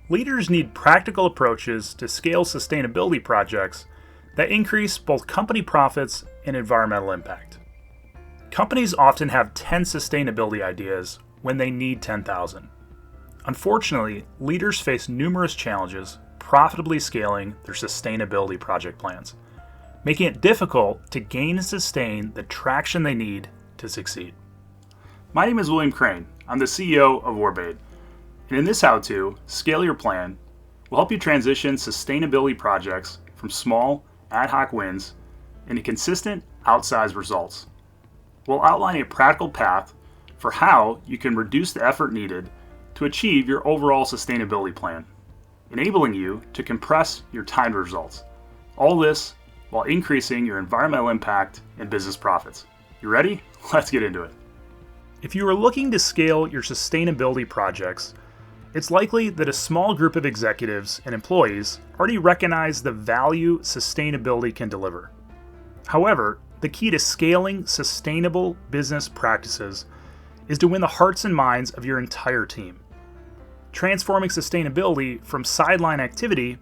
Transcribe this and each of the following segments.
Leaders need practical approaches to scale sustainability projects that increase both company profits and environmental impact. Companies often have 10 sustainability ideas when they need 10,000. Unfortunately, leaders face numerous challenges profitably scaling their sustainability project plans, making it difficult to gain and sustain the traction they need to succeed. My name is William Crane. I'm the CEO of OrbAid. And in this how-to, Scale Your Plan, will help you transition sustainability projects from small, ad hoc wins into consistent, outsized results. We'll outline a practical path for how you can reduce the effort needed to achieve your overall sustainability plan, enabling you to compress your time to results. All this while increasing your environmental impact and business profits. You ready? Let's get into it. If you are looking to scale your sustainability projects, it's likely that a small group of executives and employees already recognize the value sustainability can deliver. However, the key to scaling sustainable business practices is to win the hearts and minds of your entire team, transforming sustainability from sideline activity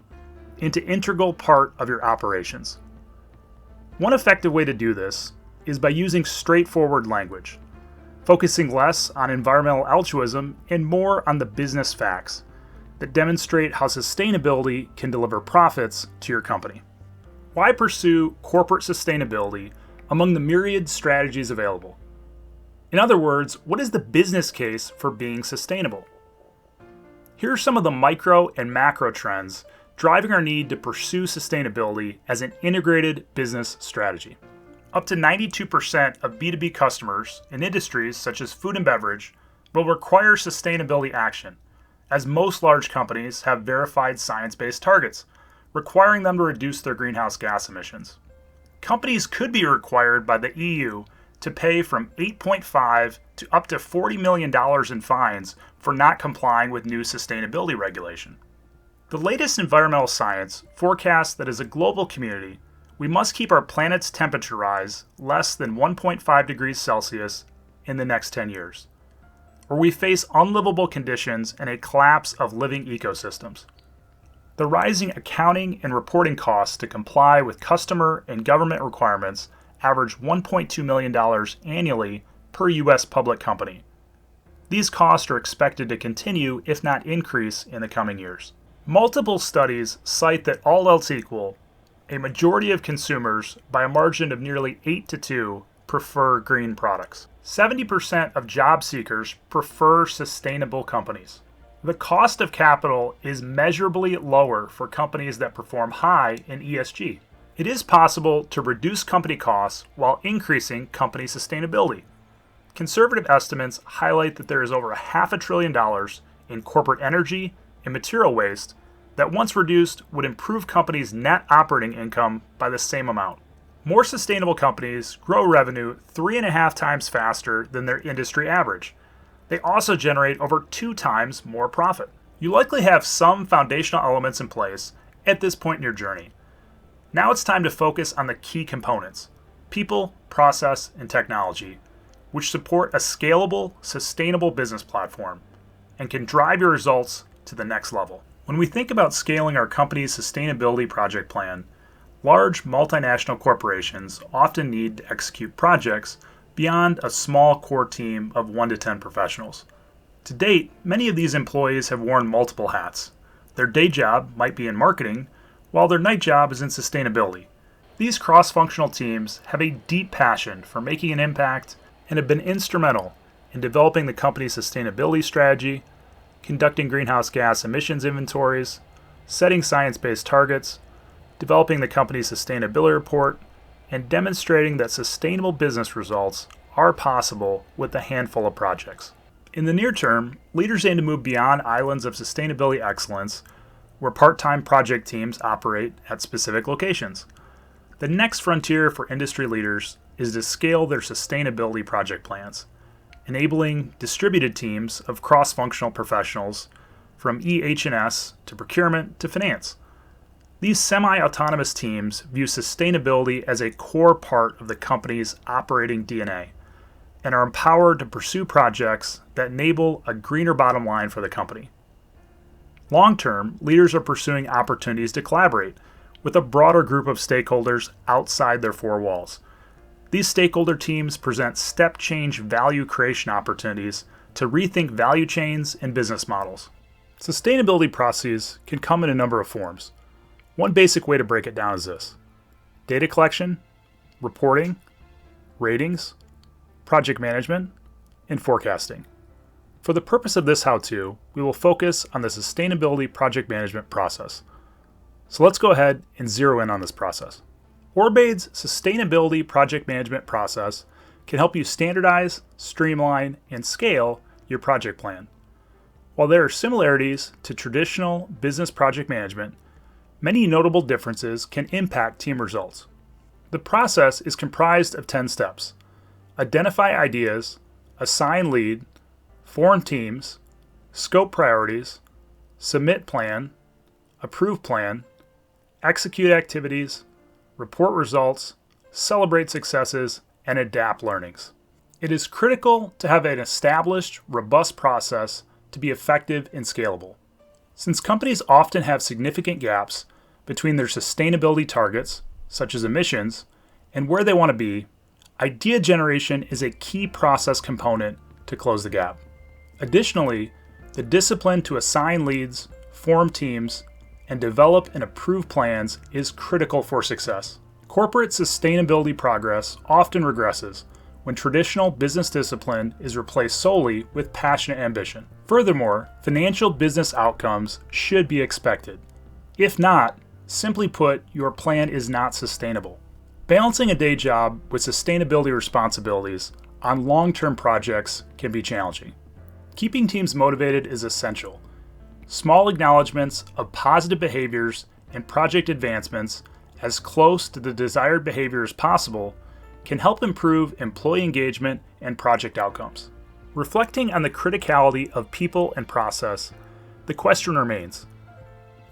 into integral part of your operations. One effective way to do this is by using straightforward language, focusing less on environmental altruism and more on the business facts that demonstrate how sustainability can deliver profits to your company. Why pursue corporate sustainability among the myriad strategies available? In other words, what is the business case for being sustainable? Here are some of the micro and macro trends driving our need to pursue sustainability as an integrated business strategy. Up to 92% of B2B customers in industries such as food and beverage will require sustainability action, as most large companies have verified science-based targets, requiring them to reduce their greenhouse gas emissions. Companies could be required by the EU to pay from $8.5 to up to $40 million in fines for not complying with new sustainability regulation. The latest environmental science forecasts that as a global community, we must keep our planet's temperature rise less than 1.5 degrees Celsius in the next 10 years, or we face unlivable conditions and a collapse of living ecosystems. The rising accounting and reporting costs to comply with customer and government requirements average $1.2 million annually per U.S. public company. These costs are expected to continue, if not increase, in the coming years. Multiple studies cite that all else equal, a majority of consumers, by a margin of nearly 8-2, prefer green products. 70% of job seekers prefer sustainable companies. The cost of capital is measurably lower for companies that perform high in ESG. It is possible to reduce company costs while increasing company sustainability. Conservative estimates highlight that there is over $500 billion in corporate energy and material waste that once reduced would improve companies' net operating income by the same amount. More sustainable companies grow revenue 3.5 times faster than their industry average. They also generate over 2 times more profit. You likely have some foundational elements in place at this point in your journey. Now it's time to focus on the key components: people, process, and technology, which support a scalable, sustainable business platform and can drive your results to the next level. When we think about scaling our company's sustainability project plan, large multinational corporations often need to execute projects beyond a small core team of 1 to 10 professionals. To date, many of these employees have worn multiple hats. Their day job might be in marketing, while their night job is in sustainability. These cross-functional teams have a deep passion for making an impact and have been instrumental in developing the company's sustainability strategy, conducting greenhouse gas emissions inventories, setting science-based targets, developing the company's sustainability report, and demonstrating that sustainable business results are possible with a handful of projects. In the near term, leaders aim to move beyond islands of sustainability excellence where part-time project teams operate at specific locations. The next frontier for industry leaders is to scale their sustainability project plans, enabling distributed teams of cross-functional professionals from EH&S to procurement to finance. These semi-autonomous teams view sustainability as a core part of the company's operating DNA and are empowered to pursue projects that enable a greener bottom line for the company. Long term, leaders are pursuing opportunities to collaborate with a broader group of stakeholders outside their four walls. These stakeholder teams present step change value creation opportunities to rethink value chains and business models. Sustainability processes can come in a number of forms. One basic way to break it down is this: data collection, reporting, ratings, project management, and forecasting. For the purpose of this how-to, we will focus on the sustainability project management process. So let's go ahead and zero in on this process. OrbAid's sustainability project management process can help you standardize, streamline, and scale your project plan. While there are similarities to traditional business project management, many notable differences can impact team results. The process is comprised of 10 steps: identify ideas, assign lead, form teams, scope priorities, submit plan, approve plan, execute activities, report results, celebrate successes, and adapt learnings. It is critical to have an established, robust process to be effective and scalable. Since companies often have significant gaps between their sustainability targets, such as emissions, and where they want to be, idea generation is a key process component to close the gap. Additionally, the discipline to assign leads, form teams, and develop and approve plans is critical for success. Corporate sustainability progress often regresses when traditional business discipline is replaced solely with passionate ambition. Furthermore, financial business outcomes should be expected. If not, simply put, your plan is not sustainable. Balancing a day job with sustainability responsibilities on long-term projects can be challenging. Keeping teams motivated is essential. Small acknowledgments of positive behaviors and project advancements as close to the desired behavior as possible can help improve employee engagement and project outcomes. Reflecting on the criticality of people and process, the question remains: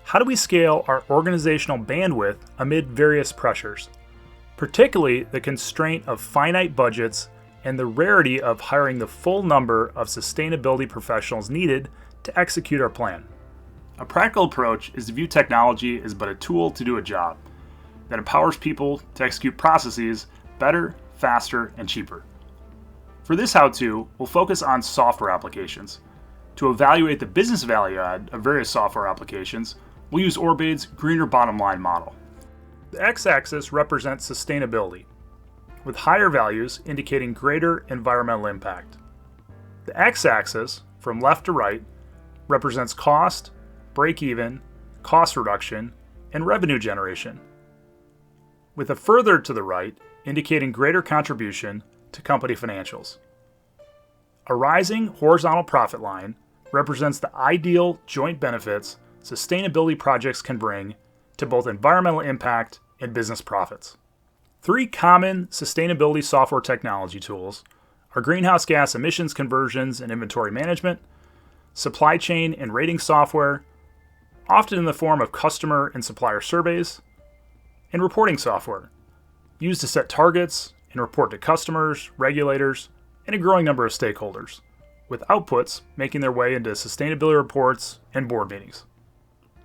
how do we scale our organizational bandwidth amid various pressures, particularly the constraint of finite budgets and the rarity of hiring the full number of sustainability professionals needed to execute our plan? A practical approach is to view technology as but a tool to do a job that empowers people to execute processes better, faster, and cheaper. For this how-to, we'll focus on software applications. To evaluate the business value add of various software applications, we'll use OrbAid's greener bottom line model. The x-axis represents sustainability, with higher values indicating greater environmental impact. The x-axis, from left to right, represents cost, break-even, cost reduction, and revenue generation, with a further to the right indicating greater contribution to company financials. A rising horizontal profit line represents the ideal joint benefits sustainability projects can bring to both environmental impact and business profits. Three common sustainability software technology tools are greenhouse gas emissions conversions and inventory management, supply chain and rating software, often in the form of customer and supplier surveys, and reporting software, used to set targets and report to customers, regulators, and a growing number of stakeholders, with outputs making their way into sustainability reports and board meetings.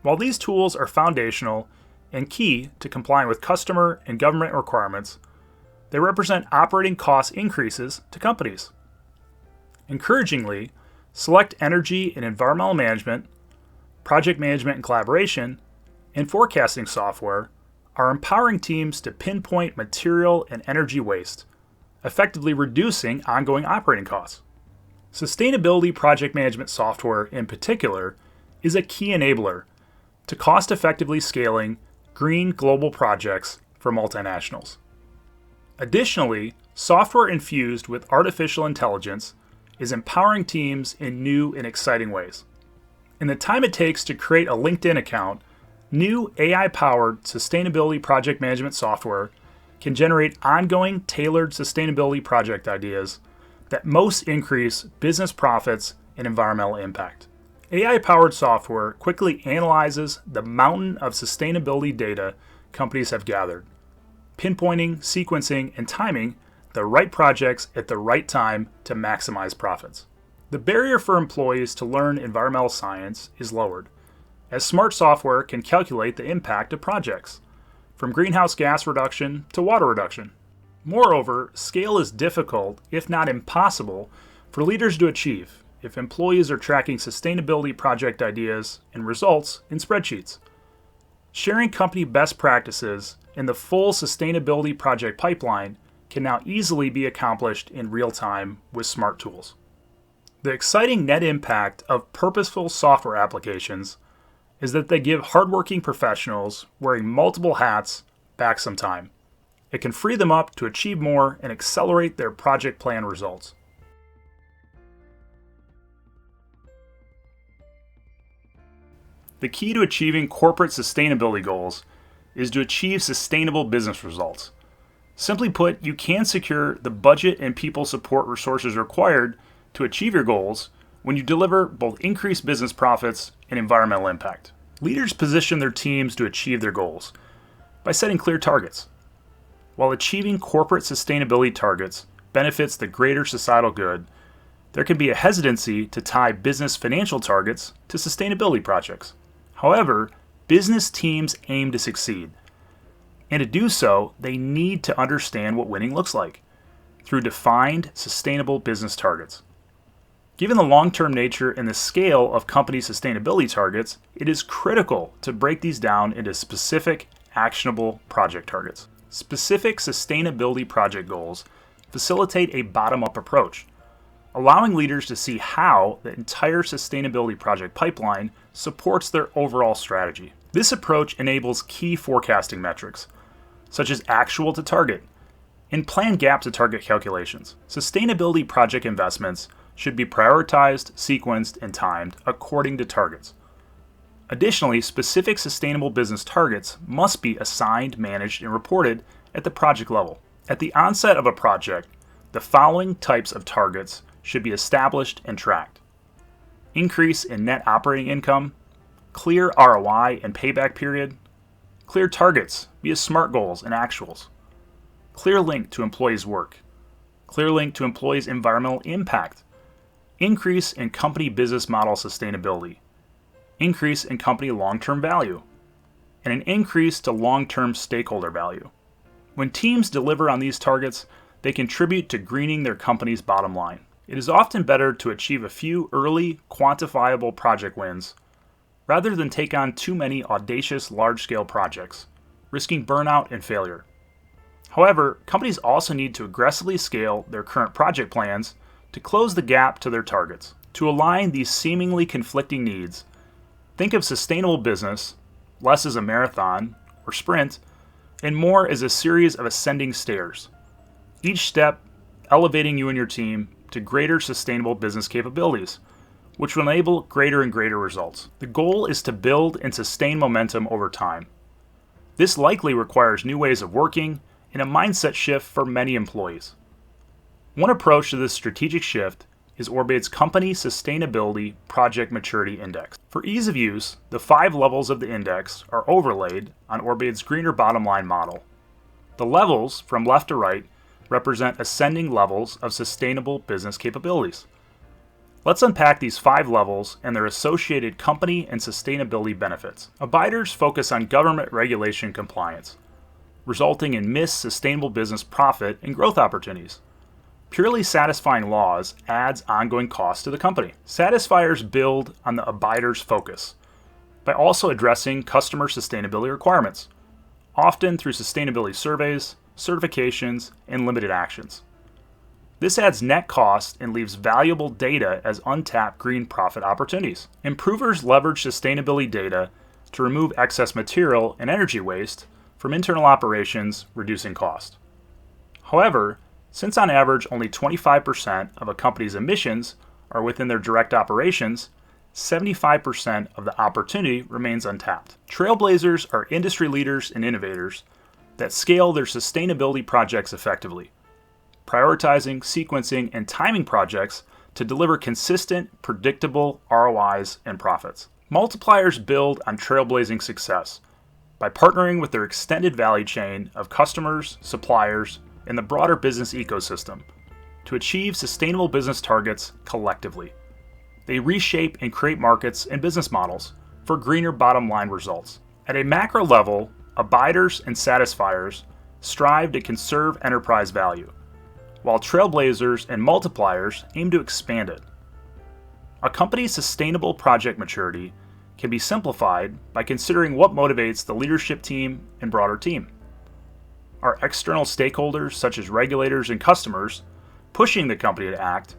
While these tools are foundational and key to complying with customer and government requirements, they represent operating cost increases to companies. Encouragingly, select energy and environmental management, project management and collaboration, and forecasting software are empowering teams to pinpoint material and energy waste, effectively reducing ongoing operating costs. Sustainability project management software, in particular, is a key enabler to cost-effectively scaling green global projects for multinationals. Additionally, software infused with artificial intelligence is empowering teams in new and exciting ways. In the time it takes to create a LinkedIn account, new AI-powered sustainability project management software can generate ongoing tailored sustainability project ideas that most increase business profits and environmental impact. AI-powered software quickly analyzes the mountain of sustainability data companies have gathered, pinpointing, sequencing, and timing the right projects at the right time to maximize profits. The barrier for employees to learn environmental science is lowered, as smart software can calculate the impact of projects, from greenhouse gas reduction to water reduction. Moreover, scale is difficult, if not impossible, for leaders to achieve if employees are tracking sustainability project ideas and results in spreadsheets. Sharing company best practices in the full sustainability project pipeline can now easily be accomplished in real time with smart tools. The exciting net impact of purposeful software applications is that they give hardworking professionals wearing multiple hats back some time. It can free them up to achieve more and accelerate their project plan results. The key to achieving corporate sustainability goals is to achieve sustainable business results. Simply put, you can secure the budget and people support resources required to achieve your goals when you deliver both increased business profits and environmental impact. Leaders position their teams to achieve their goals by setting clear targets. While achieving corporate sustainability targets benefits the greater societal good, there can be a hesitancy to tie business financial targets to sustainability projects. However, business teams aim to succeed, and to do so, they need to understand what winning looks like through defined, sustainable business targets. Given the long-term nature and the scale of company sustainability targets, it is critical to break these down into specific, actionable project targets. Specific sustainability project goals facilitate a bottom-up approach, allowing leaders to see how the entire sustainability project pipeline supports their overall strategy. This approach enables key forecasting metrics, such as actual to target and planned gap to target calculations. Sustainability project investments should be prioritized, sequenced, and timed according to targets. Additionally, specific sustainable business targets must be assigned, managed, and reported at the project level. At the onset of a project, the following types of targets should be established and tracked: increase in net operating income, clear ROI and payback period, clear targets via SMART goals and actuals, clear link to employees' work, clear link to employees' environmental impact, increase in company business model sustainability, increase in company long-term value, and an increase to long-term stakeholder value. When teams deliver on these targets, they contribute to greening their company's bottom line. It is often better to achieve a few early, quantifiable project wins rather than take on too many audacious large-scale projects, risking burnout and failure. However, companies also need to aggressively scale their current project plans to close the gap to their targets. To align these seemingly conflicting needs, think of sustainable business less as a marathon or sprint and more as a series of ascending stairs, each step elevating you and your team to greater sustainable business capabilities, which will enable greater and greater results. The goal is to build and sustain momentum over time. This likely requires new ways of working and a mindset shift for many employees. One approach to this strategic shift is OrbAid's Company Sustainability Project Maturity Index. For ease of use, the 5 levels of the index are overlaid on OrbAid's greener bottom line model. The levels, from left to right, represent ascending levels of sustainable business capabilities. Let's unpack these 5 levels and their associated company and sustainability benefits. Abiders focus on government regulation compliance, resulting in missed sustainable business profit and growth opportunities. Purely satisfying laws adds ongoing costs to the company. Satisfiers build on the abiders' focus by also addressing customer sustainability requirements, often through sustainability surveys, certifications, and limited actions. This adds net cost and leaves valuable data as untapped green profit opportunities. Improvers leverage sustainability data to remove excess material and energy waste from internal operations, reducing cost. However, since on average only 25% of a company's emissions are within their direct operations, 75% of the opportunity remains untapped. Trailblazers are industry leaders and innovators that scale their sustainability projects effectively, prioritizing, sequencing, and timing projects to deliver consistent, predictable ROIs and profits. Multipliers build on trailblazing success by partnering with their extended value chain of customers, suppliers, and the broader business ecosystem to achieve sustainable business targets collectively. They reshape and create markets and business models for greener bottom line results. At a macro level, abiders and satisfiers strive to conserve enterprise value, while trailblazers and multipliers aim to expand it. A company's sustainable project maturity can be simplified by considering what motivates the leadership team and broader team. Are external stakeholders, such as regulators and customers, pushing the company to act,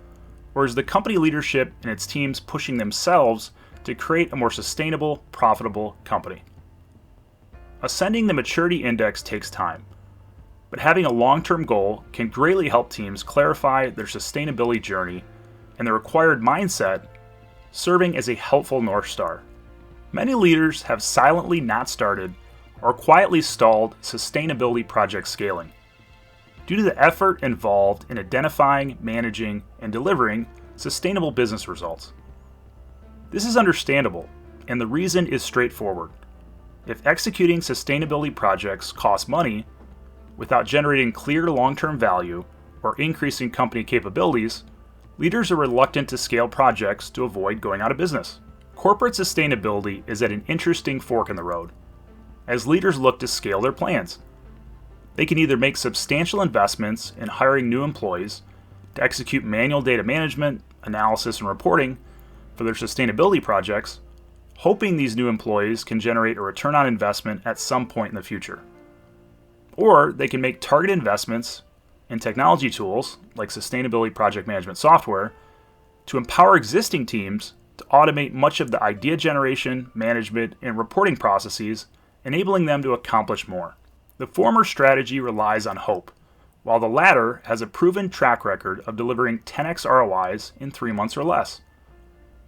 or is the company leadership and its teams pushing themselves to create a more sustainable, profitable company? Ascending the maturity index takes time, but having a long-term goal can greatly help teams clarify their sustainability journey and the required mindset, serving as a helpful North Star. Many leaders have silently not started or quietly stalled sustainability project scaling due to the effort involved in identifying, managing, and delivering sustainable business results. This is understandable, and the reason is straightforward. If executing sustainability projects costs money without generating clear long-term value or increasing company capabilities, leaders are reluctant to scale projects to avoid going out of business. Corporate sustainability is at an interesting fork in the road as leaders look to scale their plans. They can either make substantial investments in hiring new employees to execute manual data management, analysis, and reporting for their sustainability projects, hoping these new employees can generate a return on investment at some point in the future. Or they can make targeted investments in technology tools like sustainability project management software to empower existing teams to automate much of the idea generation, management, and reporting processes, enabling them to accomplish more. The former strategy relies on hope, while the latter has a proven track record of delivering 10x ROIs in 3 months or less.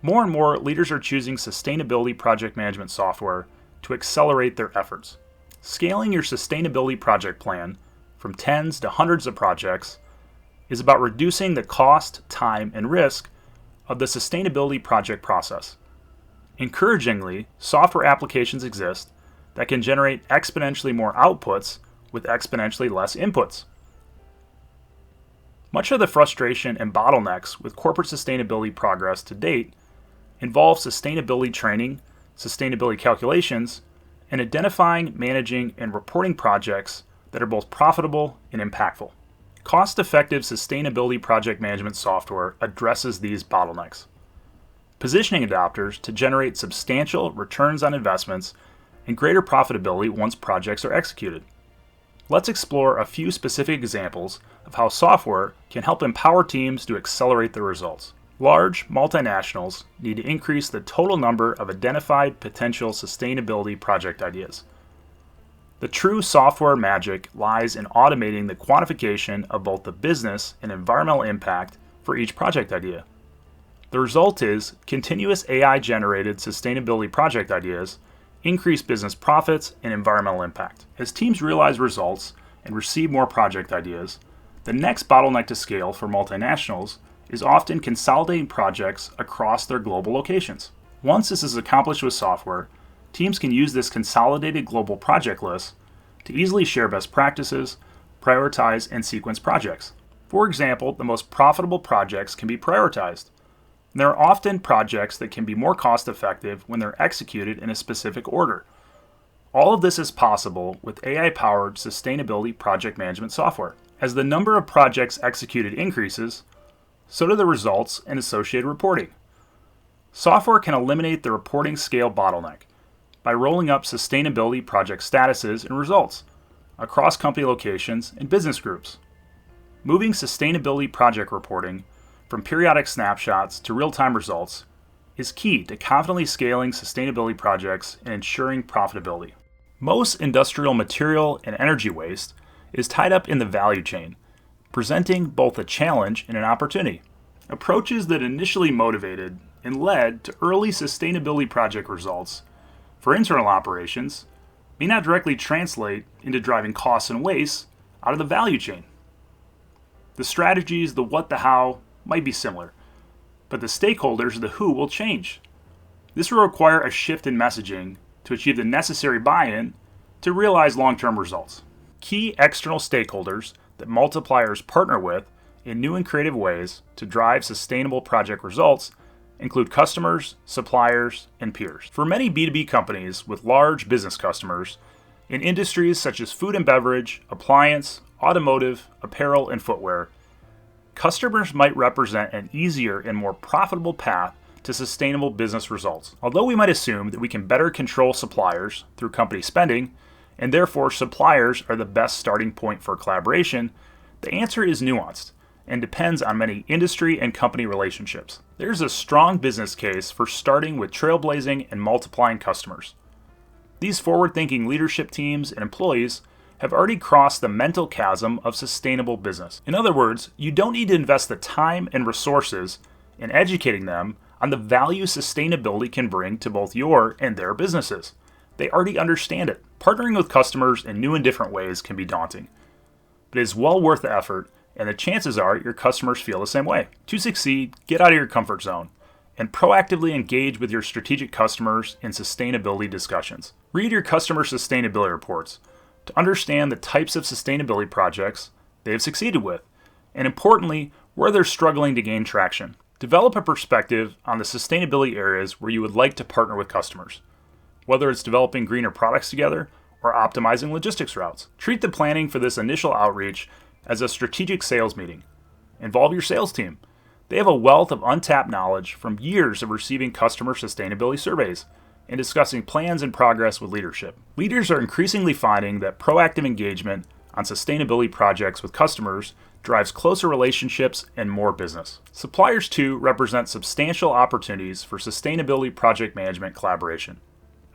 More and more leaders are choosing sustainability project management software to accelerate their efforts. Scaling your sustainability project plan from tens to hundreds of projects is about reducing the cost, time, and risk of the sustainability project process. Encouragingly, software applications exist that can generate exponentially more outputs with exponentially less inputs. Much of the frustration and bottlenecks with corporate sustainability progress to date involve sustainability training, sustainability calculations, and identifying, managing, and reporting projects that are both profitable and impactful. Cost-effective sustainability project management software addresses these bottlenecks, positioning adopters to generate substantial returns on investments and greater profitability once projects are executed. Let's explore a few specific examples of how software can help empower teams to accelerate their results. Large multinationals need to increase the total number of identified potential sustainability project ideas. The true software magic lies in automating the quantification of both the business and environmental impact for each project idea. The result is continuous AI-generated sustainability project ideas increase business profits and environmental impact. As teams realize results and receive more project ideas, the next bottleneck to scale for multinationals is often consolidating projects across their global locations. Once this is accomplished with software, teams can use this consolidated global project list to easily share best practices, prioritize, and sequence projects. For example, the most profitable projects can be prioritized. There are often projects that can be more cost-effective when they're executed in a specific order. All of this is possible with AI-powered sustainability project management software. As the number of projects executed increases, so do the results and associated reporting. Software can eliminate the reporting scale bottleneck by rolling up sustainability project statuses and results across company locations and business groups. Moving sustainability project reporting from periodic snapshots to real-time results is key to confidently scaling sustainability projects and ensuring profitability. Most industrial material and energy waste is tied up in the value chain, presenting both a challenge and an opportunity. Approaches that initially motivated and led to early sustainability project results for internal operations may not directly translate into driving costs and waste out of the value chain. The strategies, the what, the how, might be similar, but the stakeholders, the who, will change. This will require a shift in messaging to achieve the necessary buy-in to realize long-term results. Key external stakeholders that multipliers partner with in new and creative ways to drive sustainable project results include customers, suppliers, and peers. For many B2B companies with large business customers in industries such as food and beverage, appliance, automotive, apparel, and footwear, customers might represent an easier and more profitable path to sustainable business results. Although we might assume that we can better control suppliers through company spending, and therefore suppliers are the best starting point for collaboration, the answer is nuanced and depends on many industry and company relationships. There's a strong business case for starting with trailblazing and multiplying customers. These forward-thinking leadership teams and employees have already crossed the mental chasm of sustainable business. In other words, you don't need to invest the time and resources in educating them on the value sustainability can bring to both your and their businesses. They already understand it. Partnering with customers in new and different ways can be daunting, but it is well worth the effort, and the chances are your customers feel the same way. To succeed, get out of your comfort zone and proactively engage with your strategic customers in sustainability discussions. Read your customer sustainability reports to understand the types of sustainability projects they have succeeded with, and importantly, where they're struggling to gain traction. Develop a perspective on the sustainability areas where you would like to partner with customers, whether it's developing greener products together or optimizing logistics routes. Treat the planning for this initial outreach as a strategic sales meeting. Involve your sales team. They have a wealth of untapped knowledge from years of receiving customer sustainability surveys and discussing plans and progress with leadership. Leaders are increasingly finding that proactive engagement on sustainability projects with customers drives closer relationships and more business. Suppliers, too, represent substantial opportunities for sustainability project management collaboration.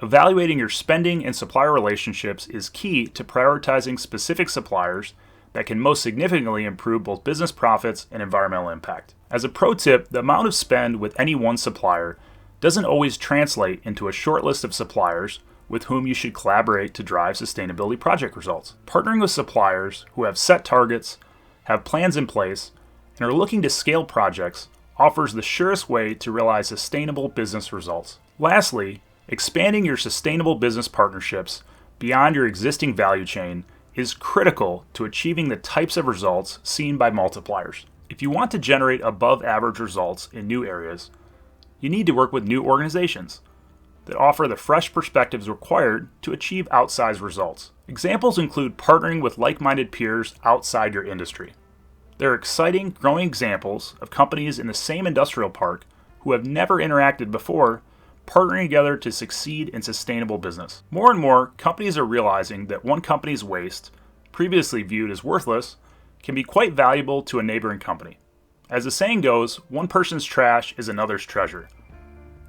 Evaluating your spending and supplier relationships is key to prioritizing specific suppliers that can most significantly improve both business profits and environmental impact. As a pro tip, the amount of spend with any one supplier doesn't always translate into a short list of suppliers with whom you should collaborate to drive sustainability project results. Partnering with suppliers who have set targets, have plans in place, and are looking to scale projects offers the surest way to realize sustainable business results. Lastly, expanding your sustainable business partnerships beyond your existing value chain is critical to achieving the types of results seen by multipliers. If you want to generate above average results in new areas, you need to work with new organizations that offer the fresh perspectives required to achieve outsized results. Examples include partnering with like-minded peers outside your industry. There are exciting, growing examples of companies in the same industrial park who have never interacted before partnering together to succeed in sustainable business. More and more, companies are realizing that one company's waste, previously viewed as worthless, can be quite valuable to a neighboring company. As the saying goes, one person's trash is another's treasure.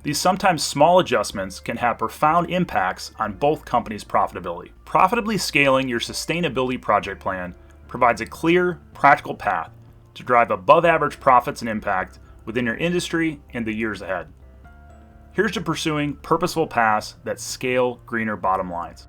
These sometimes small adjustments can have profound impacts on both companies' profitability. Profitably scaling your sustainability project plan provides a clear, practical path to drive above average profits and impact within your industry in the years ahead. Here's to pursuing purposeful paths that scale greener bottom lines.